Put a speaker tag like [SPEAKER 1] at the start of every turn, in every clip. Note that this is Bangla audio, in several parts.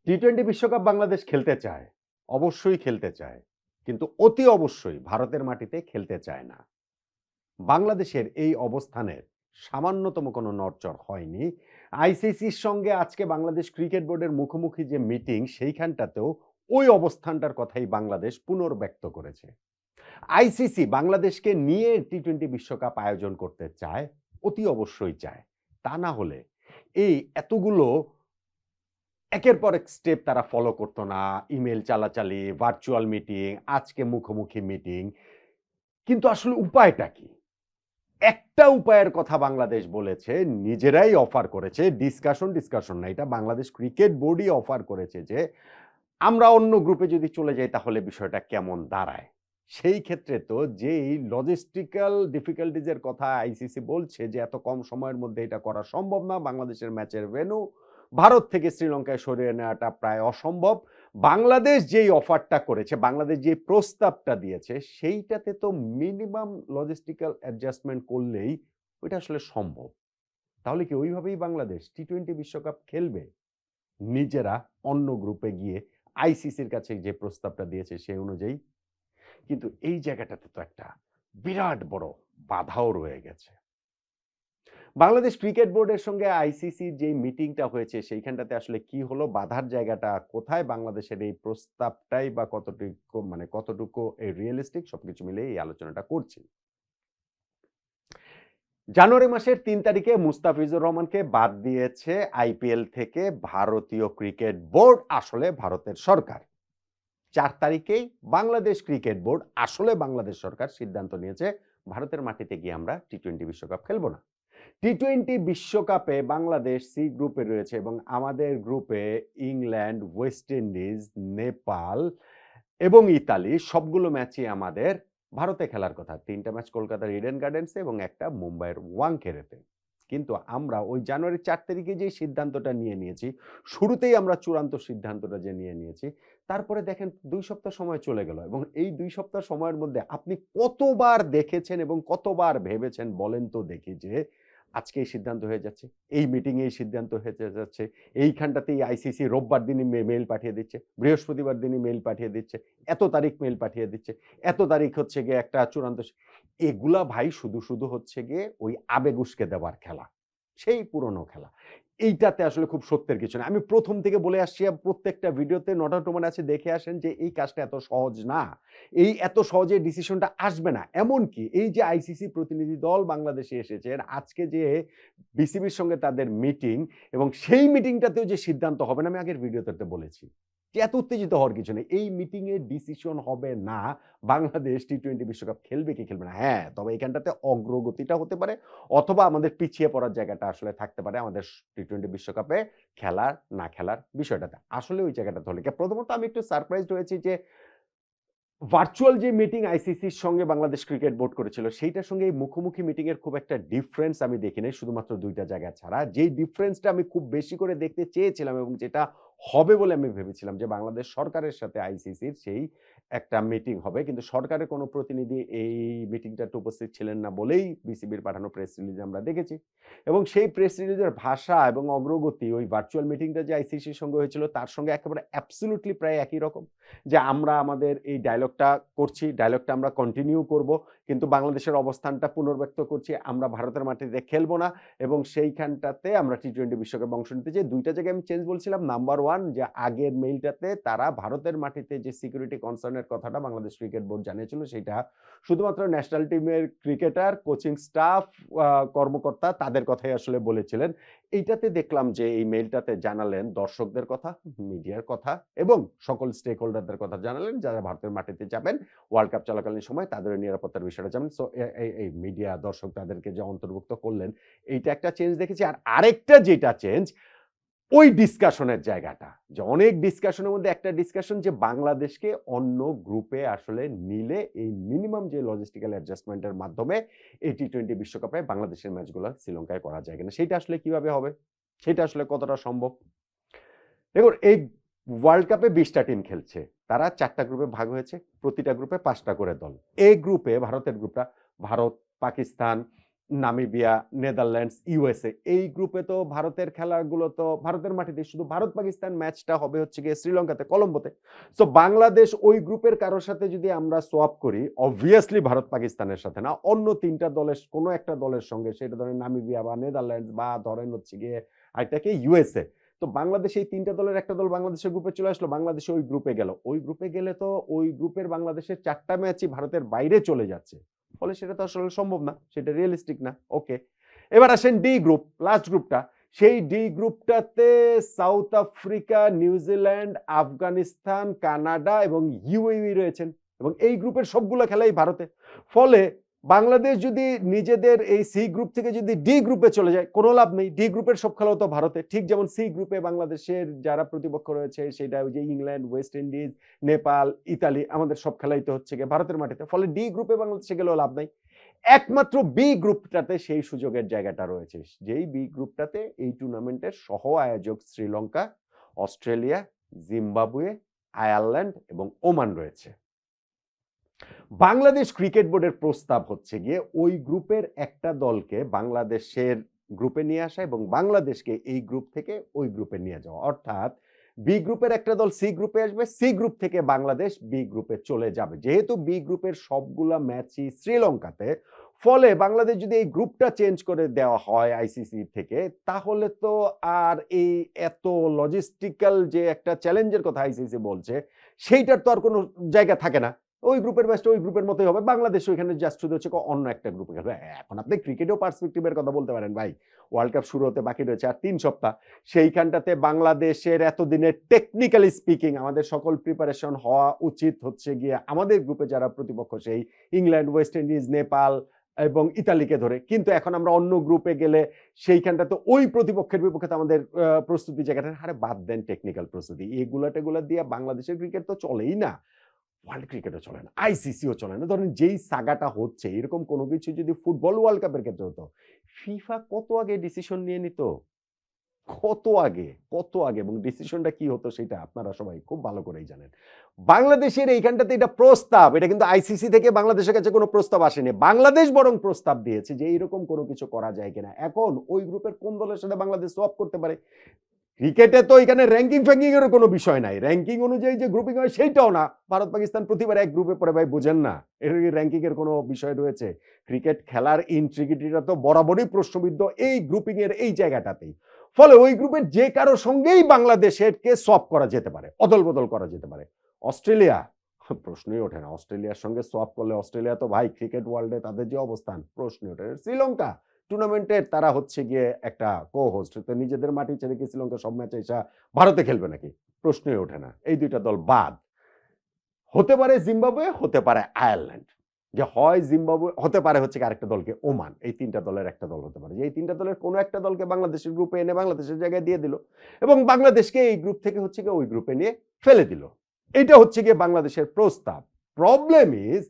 [SPEAKER 1] টি-20 বিশ্বকাপ বাংলাদেশ খেলতে চায়। অবশ্যই খেলতে চায়। কিন্তু অতি অবশ্যই ভারতের মাটিতে খেলতে চায় না। বাংলাদেশের এই অবস্থানের সামান্যতম কোনো নড়চড় হয়নি। আইসিসির সঙ্গে আজকে বাংলাদেশ ক্রিকেট বোর্ডের মুখোমুখি যে মিটিং সেইখানটাতেও ওই অবস্থানটার কথাই বাংলাদেশ পুনর্ব্যক্ত করেছে। আইসিসি বাংলাদেশকে নিয়ে টি-20 বিশ্বকাপ আয়োজন করতে চায়, অতি অবশ্যই চায়। তা না হলে এই এতগুলো একের পর এক স্টেপ তারা ফলো করত না। ইমেইল চালাচালি, ভার্চুয়াল মিটিং, আজকে মুখোমুখি মিটিং। কিন্তু আসলে উপায়টা কি? একটা উপায়ের কথা বাংলাদেশ বলেছে, নিজেরাই অফার করেছে। ডিসকাশন না। এটা বাংলাদেশ ক্রিকেট বোর্ডই অফার করেছে যে, আমরা অন্য গ্রুপে যদি চলে যাই তাহলে বিষয়টা কেমন দাঁড়ায়? সেই ক্ষেত্রে তো যেই লজিস্টিক্যাল ডিফিকাল্টিজ এর কথা আইসিসি বলছে যে, এত কম সময়ের মধ্যে এটা করা সম্ভব না। বাংলাদেশের ম্যাচের ভেন্যু ভারত থেকে শ্রীলঙ্কায় সরিয়ে নেওয়াটা প্রায় অসম্ভব। বাংলাদেশ যেই অফারটা করেছে, বাংলাদেশ যে প্রস্তাবটা দিয়েছে, সেইটাতে তো মিনিমাম লজিস্টিক্যাল অ্যাডজাস্টমেন্ট করলেই ওইটা আসলে সম্ভব। তাহলে কি ওইভাবেই বাংলাদেশ টি-20 বিশ্বকাপ খেলবে? নিজেরা অন্য গ্রুপে গিয়ে আইসিসির কাছে যে প্রস্তাবটা দিয়েছে সেই অনুযায়ী? কিন্তু এই জায়গাটাতে তো একটা বিরাট বড় বাধাও রয়ে গেছে। বাংলাদেশ ক্রিকেট বোর্ডের সঙ্গে আইসিসির যেই মিটিংটা হয়েছে সেইখানটাতে আসলে কি হলো? বাধার জায়গাটা কোথায়? বাংলাদেশের এই প্রস্তাবটাই বা কতটুকু রিয়ালিস্টিক সবকিছু মিলিয়ে এই আলোচনাটা করছি। জানুয়ারি মাসের ৩ তারিখে মুস্তাফিজুর রহমানকে বাদ দিয়েছে আইপিএল থেকে ভারতীয় ক্রিকেট বোর্ড, আসলে ভারতের সরকার। ৪ তারিখেই বাংলাদেশ ক্রিকেট বোর্ড, আসলে বাংলাদেশ সরকার সিদ্ধান্ত নিয়েছে ভারতের মাটিতে গিয়ে আমরা টি-20 বিশ্বকাপ খেলব না। টি-20 বিশ্বকাপে বাংলাদেশ সি গ্রুপে রয়েছে এবং আমাদের গ্রুপে ইংল্যান্ড, ওয়েস্ট ইন্ডিজ, নেপাল এবং ইতালি সবগুলো ম্যাচই আমাদের ভারতে খেলার কথা। ৩ টা ম্যাচ কলকাতার ইডেন গার্ডেন্সে এবং একটা মুম্বাইয়ের ওয়াংখেড়েতে। কিন্তু আমরা ওই জানুয়ারির ৪ তারিখে যেই সিদ্ধান্তটা নিয়ে নিয়েছি, শুরুতেই আমরা চূড়ান্ত সিদ্ধান্তটা যে নিয়ে নিয়েছি, তারপরে দেখেন ২ সপ্তাহ সময় চলে গেল এবং এই ২ সপ্তাহ সময়ের মধ্যে আপনি কতবার দেখেছেন এবং কতবার ভেবেছেন বলেন তো দেখি যে আজকে এই সিদ্ধান্ত হয়ে যাচ্ছে, এই মিটিংয়ে এই সিদ্ধান্ত হয়ে যাচ্ছে, এইখানটাতেই আইসিসি রোববার দিনই মেইল পাঠিয়ে দিচ্ছে, বৃহস্পতিবার দিনই মেইল পাঠিয়ে দিচ্ছে, এত তারিখ মেইল পাঠিয়ে দিচ্ছে, এত তারিখ হচ্ছে গিয়ে একটা চূড়ান্ত এগুলা ভাই শুধু হচ্ছে গিয়ে ওই আবেগ উস্কে দেওয়ার খেলা। সেই পুরনো খেলা। এইটাতে আসলে খুব সত্যের কিছু না। আমি ১ম থেকে বলে আসছি প্রত্যেকটা ভিডিওতে নট আউট ওমান আছে দেখে আসেন যে এই কাজটা এত সহজ না। এই এত সহজে ডিসিশনটা আসবে না। এমনকি এই যে আইসিসি প্রতিনিধি দল বাংলাদেশে এসেছেন, আজকে যে বিসিবির সঙ্গে তাদের মিটিং এবং সেই মিটিংটাতেও যে সিদ্ধান্ত হবে না, আমি আগের ভিডিওতে বলেছি। যে এত উত্তেজিত হওয়ার কিছু নেই। এই মিটিং এ ডিসিশন হবে না বাংলাদেশ টি-20 বিশ্বকাপ খেলবে কি খেলবে না। হ্যাঁ, তবে এখানটাতে অগ্রগতিটা হতে পারে অথবা আমাদের পিছিয়ে পড়ার জায়গাটা আসলে থাকতে পারে আমাদের টি-20 বিশ্বকাপে খেলার না খেলার বিষয়টাতে। আসলে ওই জায়গাটাতে হলে কি প্রথমত আমি একটু সারপ্রাইজড হয়েছি যে ভার্চুয়াল যে মিটিং আইসিসির সঙ্গে বাংলাদেশ ক্রিকেট বোর্ড করেছিল, সেইটার সঙ্গে এই মুখোমুখি মিটিং এর খুব একটা ডিফারেন্স আমি দেখি নাই শুধুমাত্র ২ টা জায়গা ছাড়া। যেই ডিফারেন্সটা আমি খুব বেশি করে দেখতে চেয়েছিলাম এবং যেটা হবে বলে আমি ভেবেছিলাম যে বাংলাদেশ সরকারের সাথে আইসিসির সেই একটা মিটিং হবে। কিন্তু সরকারের কোনো প্রতিনিধি এই মিটিংটাতে উপস্থিত ছিলেন না বলেই বিসিবির পাঠানো প্রেস রিলিজে আমরা দেখেছি। এবং সেই প্রেস রিলিজের ভাষা এবং অগ্রগতি ওই ভার্চুয়াল মিটিংটা যে আইসিসির সঙ্গে হয়েছিল তার সঙ্গে একেবারে অ্যাবসোলিউটলি প্রায় একই রকম। যে আমরা আমাদের এই ডায়ালগটা করছি, ডায়ালগটা আমরা কন্টিনিউ করব। কিন্তু বাংলাদেশের অবস্থানটা পুনর্ব্যক্ত করছি। আমরা ভারতের মাটিতে খেলব না এবং সেইখানটাতে আমরা টি-20 বিশ্বকাপে অংশ নিতে চাই। ২ টা জায়গায় আমি চেঞ্জ বলছিলাম। নাম্বার 1 যে আগের মেইলটাতে তারা ভারতের মাটিতে যে সিকিউরিটি কনসার্ন এর কথাটা বাংলাদেশ ক্রিকেট বোর্ড জানিয়েছিল সেটা শুধুমাত্র ন্যাশনাল টিমের ক্রিকেটার, কোচিং স্টাফ, আ কর্মকর্তা তাদের কথাই আসলে বলেছিলেন। এইটাতে দেখলাম যে এই মেইলটাতে জানালেন দর্শকদের কথা, মিডিয়ার কথা এবং সকল স্টেক হোল্ডারদের কথা জানালেন যারা ভারতের মাটিতে যাবেন ওয়ার্ল্ড কাপ চলাকালীন সময় তাদের নিরাপত্তার বিষয়টা জানেন। সো এই মিডিয়া দর্শক তাদেরকে যে অন্তর্ভুক্ত করলেন এইটা একটা চেঞ্জ দেখেছি। আর আরেকটা যেটা চেঞ্জ ওই ডিসকাশনের জায়গাটা। যে অনেক ডিসকাশনের মধ্যে একটা ডিসকাশন যে বাংলাদেশকে অন্য গ্রুপে আসলে নিলে এই মিনিমাম যে লজিস্টিক্যাল অ্যাডজাস্টমেন্ট এর মাধ্যমে এই টি-20 বিশ্বকাপে বাংলাদেশের ম্যাচগুলো শ্রীলঙ্কায় করা যায় কিনা। সেইটা আসলে কিভাবে হবে? সেটা আসলে কতটা সম্ভব? দেখুন এই ওয়ার্ল্ড কাপে ২০ টা টিম খেলছে। তারা ৪ টা গ্রুপে ভাগ হয়েছে। প্রতিটা গ্রুপে ৫ টা করে দল। এ গ্রুপে ভারতের গ্রুপটা Bharat, Pakistan, Namibia, Netherlands, USA এই গ্রুপে তো ভারতের খেলাগুলো তো ভারতের মাটিতে, শুধু ভারত পাকিস্তান ম্যাচটা হবে হচ্ছে গিয়ে শ্রীলঙ্কাতে, কলম্বোতে। সো বাংলাদেশ ওই গ্রুপের কারোর সাথে যদি আমরা সোয়াপ করি, অবভিয়াসলি ভারত পাকিস্তানের সাথে না, অন্য ৩ টা দলের কোনো একটা দলের সঙ্গে, সেটা ধরেন নামিবিয়া বা নেদারল্যান্ডস বা ধরেন হচ্ছে গিয়ে আরেকটা কি ইউএসএ। তো বাংলাদেশ এই ৩ টা দলের একটা দল বাংলাদেশের গ্রুপে চলে আসলো, বাংলাদেশ ওই গ্রুপে গেল। ওই গ্রুপে গেলে তো ওই গ্রুপের বাংলাদেশের ৪ টা ম্যাচই ভারতের বাইরে চলে যাচ্ছে। ফলে সেটা তো আসলে সম্ভব না, সেটা রিয়েলিস্টিক না। ওকে, এবার আসেন ডি গ্রুপ, লাস্ট গ্রুপটা। সেই ডি গ্রুপটাতে South Africa, New Zealand, Afghanistan, Canada এবং ইউএই রয়েছেন, এবং এই গ্রুপের সবগুলো খেলাই ভারতে। ফলে বাংলাদেশ যদি নিজেদের এই সি গ্রুপ থেকে যদি ডি গ্রুপে চলে যায়, কোনো লাভ নেই। ডি গ্রুপের সব খেলাও তো ভারতে, ঠিক যেমন সি গ্রুপে বাংলাদেশের যারা প্রতিপক্ষ রয়েছে সেটা ওই যে England, West Indies, Nepal, Italy, আমাদের সব খেলাই তো হচ্ছে গিয়ে ভারতের মাটিতে। ফলে ডি গ্রুপে বাংলাদেশে গেলেও লাভ নাই। একমাত্র বি গ্রুপটাতে সেই সুযোগের জায়গাটা রয়েছে, যেই বি গ্রুপটাতে এই টুর্নামেন্টের সহ আয়োজক শ্রীলঙ্কা, অস্ট্রেলিয়া, জিম্বাবুয়ে, আয়ারল্যান্ড এবং ওমান রয়েছে। বাংলাদেশ ক্রিকেট বোর্ডের প্রস্তাব হচ্ছে গিয়ে ওই গ্রুপের একটা দলকে বাংলাদেশের গ্রুপে নিয়ে আসা এবং বাংলাদেশকে এই গ্রুপ থেকে ওই গ্রুপে নিয়ে যাওয়া। অর্থাৎ বি গ্রুপের একটা দল সি গ্রুপে আসবে, সি গ্রুপ থেকে বাংলাদেশ বি গ্রুপে চলে যাবে। যেহেতু বি গ্রুপের সবগুলা ম্যাচই শ্রীলঙ্কাতে, ফলে বাংলাদেশ যদি এই গ্রুপটা চেঞ্জ করে দেওয়া হয় আইসিসি থেকে, তাহলে তো আর এই এত লজিস্টিক্যাল যে একটা চ্যালেঞ্জের কথা আইসিসি বলছে, সেইটার তো আর কোনো জায়গা থাকে না। ওই গ্রুপের ম্যাচটা ওই গ্রুপের মতোই হবে। বাংলাদেশ ওইখানে জাস্ট শুধু হচ্ছে অন্য একটা গ্রুপে খেলবে। এখন আপনি ক্রিকেটেও পার্সপেক্টিভের কথা বলতে পারেন ভাই। ওয়ার্ল্ড কাপ শুরু হতে বাকি রয়েছে আর ৩ সপ্তাহ। সেইখানটাতে বাংলাদেশের এতদিনের টেকনিক্যালি স্পিকিং আমাদের সকল প্রিপারেশন হওয়া উচিত হচ্ছে গিয়ে আমাদের গ্রুপে যারা প্রতিপক্ষ, সেই ইংল্যান্ড, ওয়েস্ট ইন্ডিজ, নেপাল এবং ইতালিকে ধরে। কিন্তু এখন আমরা অন্য গ্রুপে গেলে সেইখানটাতে ওই প্রতিপক্ষের বিপক্ষে আমাদের প্রস্তুতি জায়গাটা, আরে বাদ দেন টেকনিক্যাল প্রস্তুতি। এগুলা দিয়ে বাংলাদেশের ক্রিকেট তো চলেই না। ওয়ার্ল্ড ক্রিকেটও চলে না, আইসিসিও চলে না। ধরেন যেই সাগাটা হচ্ছে, এরকম কোনো কিছু যদি ফুটবল ওয়ার্ল্ড কাপের ক্ষেত্রে হতো, ফিফা কত আগে ডিসিশন নিয়ে নিত, কত আগে এবং ডিসিশনটা কি হতো সেটা আপনারা সবাই খুব ভালো করেই জানেন। বাংলাদেশের এইখানটাতে এটা প্রস্তাব, এটা কিন্তু আইসিসি থেকে বাংলাদেশের কাছে কোনো প্রস্তাব আসেনি। বাংলাদেশ বরং প্রস্তাব দিয়েছে যে এইরকম কোনো কিছু করা যায় কিনা। এখন ওই গ্রুপের কোন দলের সাথে বাংলাদেশ সোয়াপ করতে পারে। ক্রিকেটে তো এখানে র্যাঙ্কিং ফ্যাঙ্কিং এর কোনো বিষয় নাই, র্যাঙ্কিং অনুযায়ী যে গ্রুপিং হয় সেইটাও না। ভারত পাকিস্তান প্রতিবার এক গ্রুপে পড়ে, ভাই বুঝেন না এর র্যাঙ্কিং এর কোনো বিষয় রয়েছে? ক্রিকেট খেলার ইন্টিগ্রিটিটা তো বরাবরই প্রশ্নবিদ্ধ এই গ্রুপিং এর এই জায়গাটাতেই। ফলে ওই গ্রুপের যে কারো সঙ্গেই বাংলাদেশেরকে সোয়াপ করা যেতে পারে, অদল বদল করা যেতে পারে। অস্ট্রেলিয়া প্রশ্নই ওঠে না, অস্ট্রেলিয়ার সঙ্গে সোয়াপ করলে অস্ট্রেলিয়া তো ভাই ক্রিকেট ওয়ার্ল্ডে তাদের যে অবস্থান, প্রশ্নই ওঠে। শ্রীলঙ্কা টুর্নামেন্টের তারা হচ্ছে গিয়ে একটা কো হোস্ট, তো নিজেদের মাটি ছেড়ে কি শ্রীলঙ্কা সব ম্যাচে এসে ভারতে খেলবে নাকি? প্রশ্নই ওঠে না। এই ২ টা দল বাদ। হতে পারে জিম্বাবুয়ে, হতে পারে আয়ারল্যান্ড, যে হয় জিম্বাবুয়ে, হতে পারে হচ্ছে আরেকটা দলকে ওমান। এই ৩ টা দলের একটা দল হতে পারে, যে এই ৩ টা দলের কোনো একটা দলকে বাংলাদেশের গ্রুপে এনে বাংলাদেশের জায়গায় দিয়ে দিল এবং বাংলাদেশকে এই গ্রুপ থেকে হচ্ছে গিয়ে ওই গ্রুপে নিয়ে ফেলে দিল। এটা হচ্ছে গিয়ে বাংলাদেশের প্রস্তাব। প্রবলেম ইজ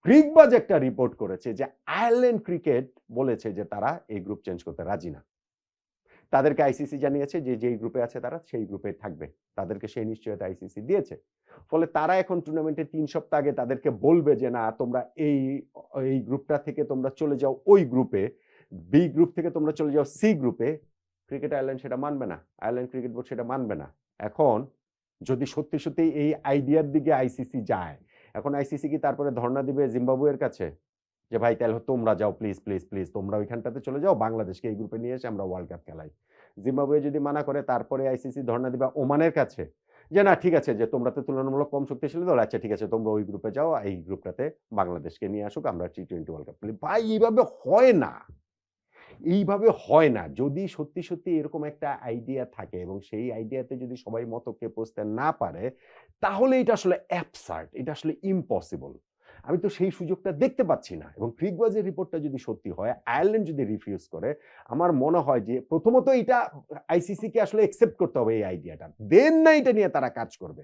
[SPEAKER 1] ক্রিকবাজ একটা রিপোর্ট করেছে যে আয়ারল্যান্ড ক্রিকেট বলেছে যে তারা এই গ্রুপ চেঞ্জ করতে রাজি না। তাদেরকে আইসিসি জানিয়েছে যে যেই গ্রুপে আছে তারা সেই গ্রুপে থাকবে, তাদেরকে সেই নিশ্চয়তা আইসিসি দিয়েছে। ফলে তারা এখন টুর্নামেন্টের ৩ সপ্তাহ আগে তাদেরকে বলবে যে না, তোমরা এই এই গ্রুপটা থেকে তোমরা চলে যাও ওই গ্রুপে, বি গ্রুপ থেকে তোমরা চলে যাও সি গ্রুপে। ক্রিকেট আয়ারল্যান্ড সেটা মানবে না, আয়ারল্যান্ড ক্রিকেট বোর্ড সেটা মানবে না। এখন যদি সত্যি সত্যি এই আইডিয়ার দিকে আইসিসি যায়, এখন আইসিসি কি তারপরে ধর্ণা দিবে জিম্বাবুয়ের কাছে যে ভাই তাহলে তোমরা যাও, প্লিজ প্লিজ প্লিজ তোমরা ওইখানটাতে চলে যাও, বাংলাদেশকে এই গ্রুপে নিয়ে এসে আমরা ওয়ার্ল্ড কাপ খেলাই? জিম্বাবুয়ে যদি মানা করে, তারপরে আইসিসি ধর্ণা দিবা ওমানের কাছে যে না ঠিক আছে, যে তোমরা তো তুলনামূলক কম শক্তিশালী দল, আচ্ছা ঠিক আছে তোমরা ওই গ্রুপে যাও, এই গ্রুপটাতে বাংলাদেশকে নিয়ে আসুক, আমরা টি-20 ওয়ার্ল্ড কাপ খেলি। ভাই এইভাবে হয় না, এইভাবে হয় না। যদি সত্যি সত্যি এরকম একটা আইডিয়া থাকে এবং সেই আইডিয়াতে যদি সবাই মতকে পৌঁছতে না পারে, তাহলে এটা আসলে অ্যাবসার্ড, এটা আসলে ইম্পসিবল। আমি তো সেই সুযোগটা দেখতে পাচ্ছি না। এবং ক্রিকবাজের রিপোর্টটা যদি সত্যি হয়, আয়ারল্যান্ড যদি রিফিউজ করে, আমার মনে হয় যে প্রথমত এটা আইসিসি কে আসলে অ্যাকসেপ্ট করতে হবে এই আইডিয়াটা, দেন না এটা নিয়ে তারা কাজ করবে।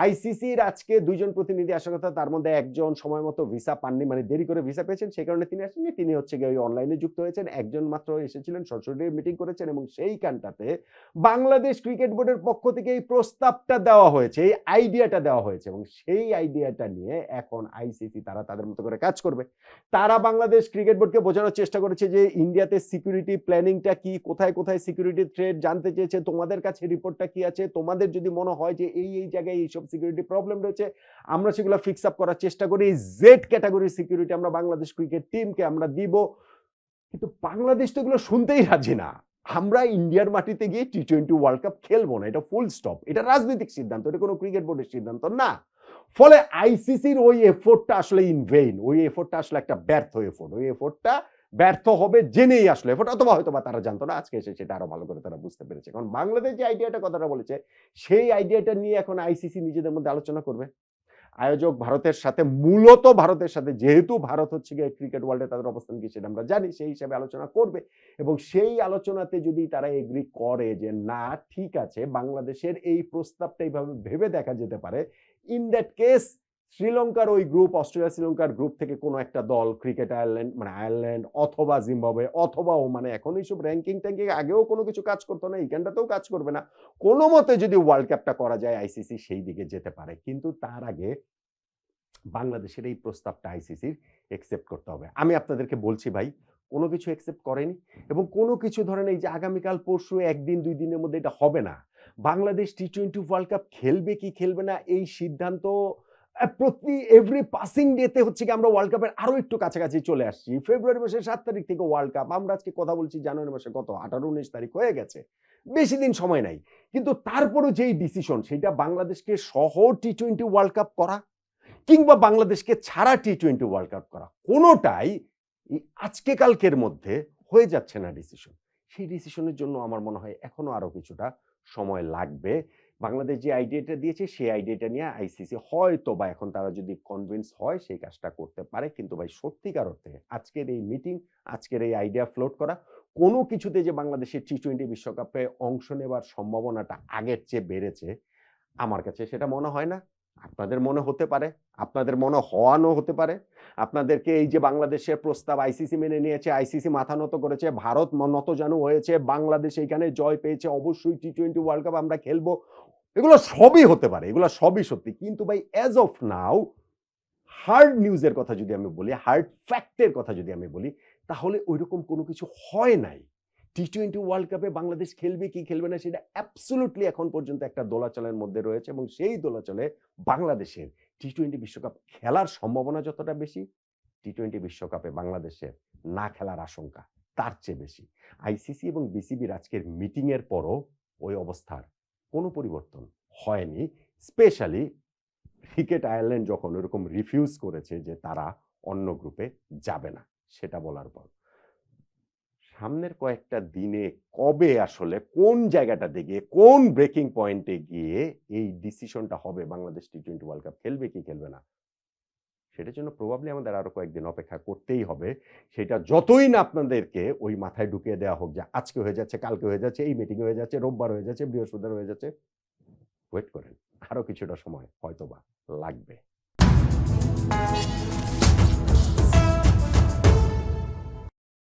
[SPEAKER 1] আইসিসির আজকে ২ জন প্রতিনিধি আসার কথা, তার মধ্যে একজন সময় মতো ভিসা পাননি, মানে দেরি করে ভিসা পেয়েছেন, সেই কারণে তিনি আসেননি। তিনি হচ্ছে গিয়ে ওই অনলাইনে যুক্ত হয়েছেন। একজন মাত্র এসেছিলেন, সরাসরি মিটিং করেছেন এবং সেইখানটাতে বাংলাদেশ ক্রিকেট বোর্ডের পক্ষ থেকে এই প্রস্তাবটা দেওয়া হয়েছে, এই আইডিয়াটা দেওয়া হয়েছে এবং সেই আইডিয়াটা নিয়ে এখন আইসিসি তারা তাদের মতো করে কাজ করবে। তারা বাংলাদেশ ক্রিকেট বোর্ডকে বোঝানোর চেষ্টা করেছে যে ইন্ডিয়াতে সিকিউরিটি প্ল্যানিংটা কি, কোথায় কোথায় সিকিউরিটি থ্রেট জানতে চেয়েছে, তোমাদের কাছে রিপোর্টটা কি আছে, তোমাদের যদি মনে হয় যে এই জায়গায় এইসব সিকিউরিটি প্রবলেম রয়েছে, আমরা সেগুলো ফিক্স আপ করার চেষ্টা করি। জেড ক্যাটাগরির সিকিউরিটি আমরা বাংলাদেশ ক্রিকেট টিমকে আমরা দিব। কিন্তু বাংলাদেশ তো এগুলো শুনতেই রাজি না। আমরা ইন্ডিয়ার মাটিতে গিয়ে টি-20 ওয়ার্ল্ড কাপ খেলবো না, এটা ফুল স্টপ। এটা রাজনৈতিক সিদ্ধান্ত, এটা কোনো ক্রিকেট বোর্ডের সিদ্ধান্ত না। ফলে আইসিসির ওই এফোর্টটা আসলে ইন ভেইন, ওই এফোর্টটা আসলে একটা ব্যর্থ এফোর্ট। ওই এফোর্টটা ব্যর্থ হবে জেনেই আসলে এফোর্ট, অথবা হয়তোবা তারা জানতো না, আজকে এসে সেটা আরো ভালো করে তারা বুঝতে পেরেছে। কারণ বাংলাদেশ যে আইডিয়াটা কথাটা বলেছে, সেই আইডিয়াটা নিয়ে এখন আইসিসি নিজেদের মধ্যে আলোচনা করবে। আয়োজক ভারতের সাথে, মূলত ভারতের সাথে, যেহেতু ভারত হচ্ছে গিয়ে ক্রিকেট ওয়ার্ল্ডে তাদের অবস্থান কি সেটা আমরা জানি, সেই হিসাবে আলোচনা করবে এবং সেই আলোচনাতে যদি তারা এগ্রি করে যে না ঠিক আছে, বাংলাদেশের এই প্রস্তাবটা এইভাবে ভেবে দেখা যেতে পারে, ইন দ্যাট কেস শ্রীলঙ্কার ওই গ্রুপ, অস্ট্রেলিয়া শ্রীলঙ্কার গ্রুপ থেকে কোনো একটা দল, ক্রিকেট আয়ারল্যান্ড, মানে আয়ারল্যান্ড অথবা জিম্বাবুয়ে অথবা ওমানে, এখন এইসব র্যাঙ্কিং ট্যাঙ্কিং আগেও কোনো কিছু কাজ করতো না, এইখানটাতেও কাজ করবে না, কোনো মতে যদি ওয়ার্ল্ড কাপটা করা যায় আইসিসি সেই দিকে যেতে পারে। কিন্তু তার আগে বাংলাদেশের এই প্রস্তাবটা আইসিসির একসেপ্ট করতে হবে। আমি আপনাদেরকে বলছি ভাই, কোনো কিছু একসেপ্ট করেনি এবং কোনো কিছু ধরেন এই যে আগামীকাল পরশু ১ দিন ২ দিনের মধ্যে এটা হবে না। বাংলাদেশ টি-20 ওয়ার্ল্ড কাপ খেলবে কি খেলবে না এই সিদ্ধান্ত প্রতি এভরি পাসিং ডেতে হচ্ছে কি আমরা ওয়ার্ল্ড কাপের আরো একটু কাছাকাছি চলে আসছি। ফেব্রুয়ারি মাসের ৭ তারিখ থেকে ওয়ার্ল্ড কাপ। আমরা আজকে কথা বলছি জানুয়ারি মাসে কত ১৮-১৯ তারিখ হয়ে গেছে। বেশি দিন সময় নাই। কিন্তু তারপরও যেই ডিসিশন সেটা বাংলাদেশকে সহ টি-20 ওয়ার্ল্ড কাপ করা কিংবা বাংলাদেশকে ছাড়া টি-20 ওয়ার্ল্ড কাপ করা, কোনোটাই এই আজকে কালকের মধ্যে হয়ে যাচ্ছে না ডিসিশন। সেই ডিসিশনের জন্য আমার মনে হয় এখনো আরো কিছুটা সময় লাগবে। বাংলাদেশ যে আইডিয়াটা দিয়েছে সেই আইডিয়াটা নিয়ে আইসিসি হয়তোবা এখন তারা যদি কনভিন্স হয় সেই কাজটা করতে পারে। কিন্তু ভাই সত্যিকার অর্থে আজকের এই মিটিং, আজকের এই আইডিয়া ফ্লোট করা, কোনো কিছুতে যে বাংলাদেশের টি-20 বিশ্বকাপে অংশ নেবার সম্ভাবনাটা আগের চেয়ে বেড়েছে, আমার কাছে সেটা মনে হয় না। আপনাদের মনে হতে পারে, আপনাদের মনে হওয়ানো হতে পারে। আপনাদেরকে এই যে বাংলাদেশের প্রস্তাব আইসিসি মেনে নিয়েছে, আইসিসি মাথা নত করেছে, ভারত নতজানু হয়েছে, বাংলাদেশ এইখানে জয় পেয়েছে, অবশ্যই টি-20 ওয়ার্ল্ড কাপ আমরা খেলবো। এগুলো সবই হতে পারে, এগুলো সবই সত্যি। কিন্তু ভাই অ্যাজ অফ নাও হার্ড নিউজের কথা যদি আমি বলি, হার্ড ফ্যাক্টের কথা যদি আমি বলি, তাহলে ঐরকম কোনো কিছু হয় নাই। টি-20 ওয়ার্ল্ড কাপে বাংলাদেশ খেলবে কি খেলবে না সেটা অ্যাবসোলিউটলি এখন পর্যন্ত একটা দোলাচলের মধ্যে রয়েছে এবং সেই দোলাচলে বাংলাদেশের টি-20 বিশ্বকাপ খেলার সম্ভাবনা যতটা বেশি, টি-20 বিশ্বকাপে বাংলাদেশের না খেলার আশঙ্কা তার চেয়ে বেশি। আইসিসি এবং বিসিবির আজকের মিটিং এর পরও ওই অবস্থার কোনো পরিবর্তন হয়নি। স্পেশালি ক্রিকেট আয়ারল্যান্ড যখন ওরকম রিফিউজ করেছে যে তারা অন্য গ্রুপে যাবে না, সেটা বলার পর সামনের কয়েকটা দিনে কবে আসলে কোন জায়গাটাতে গিয়ে কোন ব্রেকিং পয়েন্টে গিয়ে এই ডিসিশনটা হবে বাংলাদেশ টি-20 ওয়ার্ল্ড কাপ খেলবে কি খেলবে না, সেটার জন্য প্রবাবলি আমাদের আরো কয়েকদিন অপেক্ষা করতেই হবে। সেটা যতই না আপনাদেরকে ওই মাথায় ঢুকিয়ে দেওয়া হোক যে আজকে হয়ে যাচ্ছে, কালকে হয়ে যাচ্ছে, এই মিটিং হয়ে যাচ্ছে, রোববার হয়ে যাচ্ছে, বৃহস্পতিবার হয়ে যাচ্ছে, ওয়েট করেন, আরো কিছুটা সময় হয়তোবা লাগবে।